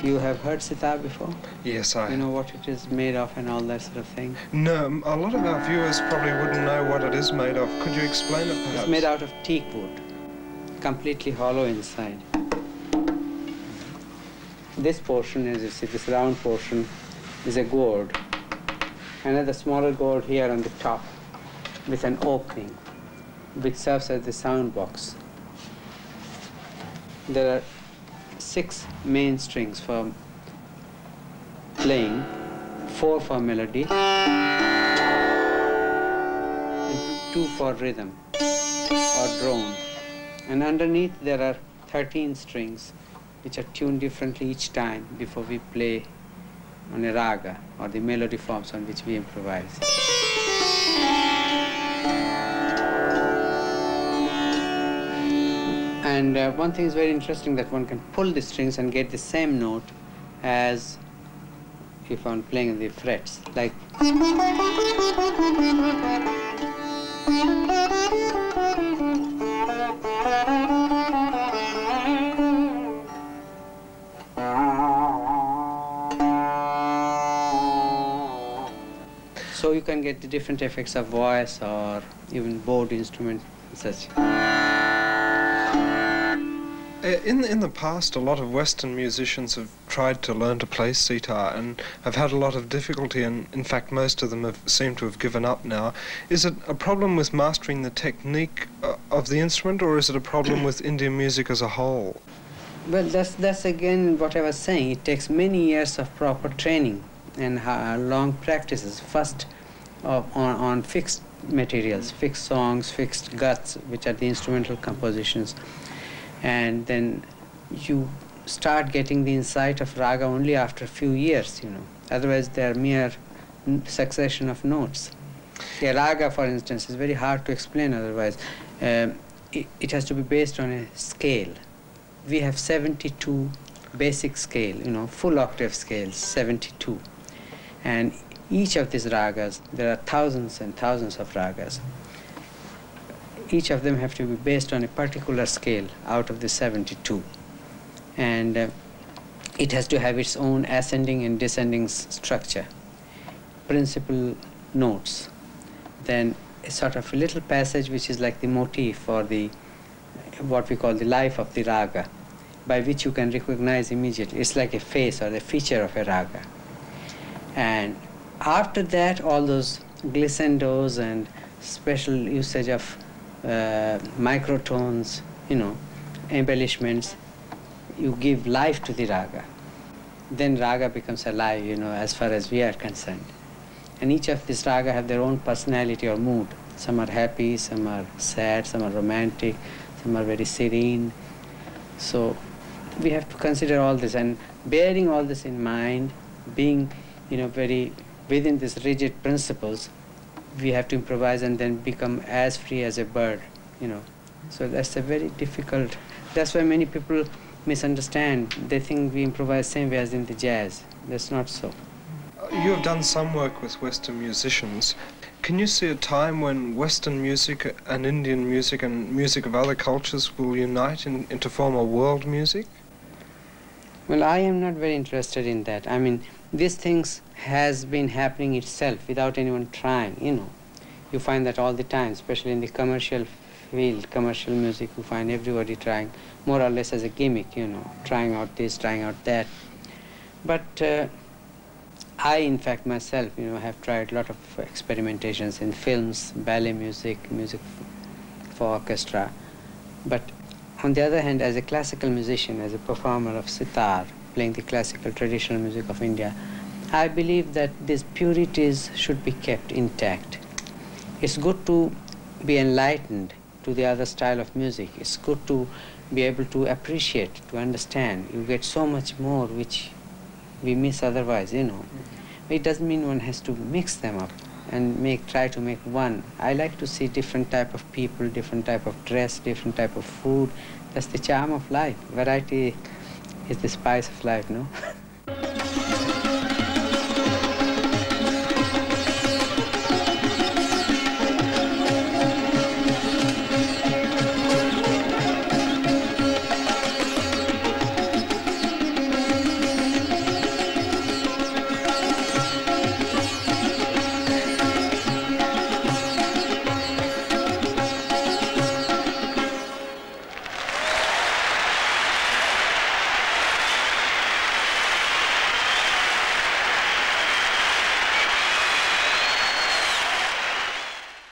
You have heard sitar before? Yes, I... You know what it is made of and all that sort of thing? No, a lot of our viewers probably wouldn't know what it is made of. Could you explain it, perhaps? It's made out of teak wood, completely hollow inside. This portion, as you see, this round portion, is a gourd. Another smaller gourd here on the top with an opening, which serves as the sound box. There are 6 main strings for playing, 4 for melody, and 2 for rhythm or drone. And underneath there are 13 strings which are tuned differently each time before we play on a raga or the melody forms on which we improvise. And one thing is very interesting, that one can pull the strings and get the same note as if I'm playing the frets, like. So you can get the different effects of voice or even bowed instrument and such. In the past, a lot of Western musicians have tried to learn to play sitar and have had a lot of difficulty, and in fact most of them have seemed to have given up now. Is it a problem with mastering the technique of the instrument, or is it a problem with Indian music as a whole? Well, that's again what I was saying. It takes many years of proper training and long practices. First on fixed materials, fixed songs, fixed guts, which are the instrumental compositions. And then you start getting the insight of raga only after a few years, you know. Otherwise, they are mere succession of notes. A raga, for instance, is very hard to explain otherwise. It has to be based on a scale. We have 72 basic scale, you know, full octave scales, 72. And each of these ragas, there are thousands and thousands of ragas. Each of them have to be based on a particular scale out of the 72. And it has to have its own ascending and descending structure, principal notes, then a sort of a little passage which is like the motif for the, what we call the life of the raga, by which you can recognize immediately. It's like a face or the feature of a raga. And after that, all those glissandos and special usage of microtones, you know, embellishments, you give life to the raga. Then raga becomes alive, you know, as far as we are concerned. And each of these raga have their own personality or mood. Some are happy, some are sad, some are romantic, some are very serene. So we have to consider all this, and bearing all this in mind, being, you know, very within these rigid principles, we have to improvise and then become as free as a bird, you know. So that's a very difficult, that's why many people misunderstand. They think we improvise same way as in the jazz. That's not so. You have done some work with Western musicians. Can you see a time when Western music and Indian music and music of other cultures will unite to form a world music? Well, I am not very interested in that. I mean, these things has been happening itself without anyone trying, you know. You find that all the time, especially in the commercial field, commercial music, you find everybody trying more or less as a gimmick, you know, trying out this, trying out that. But I, in fact, myself, you know, have tried a lot of experimentations in films, ballet music, music for orchestra. But on the other hand, as a classical musician, as a performer of sitar, playing the classical traditional music of India, I believe that these purities should be kept intact. It's good to be enlightened to the other style of music. It's good to be able to appreciate, to understand. You get so much more which we miss otherwise, you know. It doesn't mean one has to mix them up and try to make one. I like to see different type of people, different type of dress, different type of food. That's the charm of life. Variety is the spice of life, no?